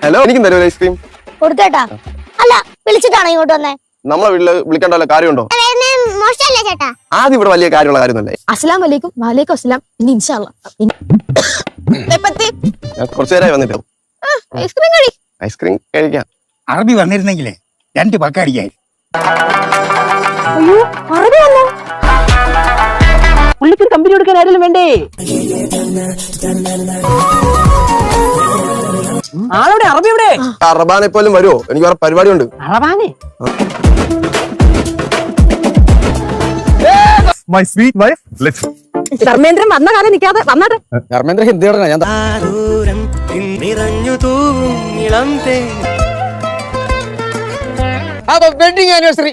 Hello, എനിക്കും തരുമോ ice cream? കൊടുത്തേട്ടാ. അല്ല, വിളിച്ചിട്ടാണോ ഇങ്ങോട്ട് വന്നേ? നമ്മളെ വീട്ടില് വിളിക്കേണ്ട വല്ല കാര്യമുണ്ടോ? മോശമല്ലേ ചേട്ടാ? ആദ്യം ഇവിടെ വലിയ കാര്യമുള്ള കാര്യമൊന്നല്ലേ. അസ്സലാം വലൈക്കും. വലൈക്കും അസ്സലാം. ഇനി ഇൻഷാ അല്ലാ. ഞാൻ കുറച്ചു നേരമായി വന്നിട്ടാവും. ഐസ്ക്രീം കഴി. ഐസ്ക്രീം കഴിക്കാം. അറബി വന്നിരുന്നെങ്കിലേ 2 പക്ക അടിക്കായി. അയ്യോ, അറബി വന്നോ? പുള്ളിക്ക് ഒരു കമ്പനി കൊടുക്കാൻ ആരെങ്കിലും വേണ്ടേ? ആളെവിടെ? അറബി എവിടെ? അറബാനെ പോലും വരുമോ? എനിക്ക് വേറെ പരിപാടി ഉണ്ട്. അറബാനെ? My sweet wife, let's. Dharmendran വന്ന കാലം നിൽക്കാതെ വന്നാട്ടെ. ധർമ്മേന്ദ്ര ഹിന്ദി ഞാൻ വെഡിങ് ആനിവേഴ്സറി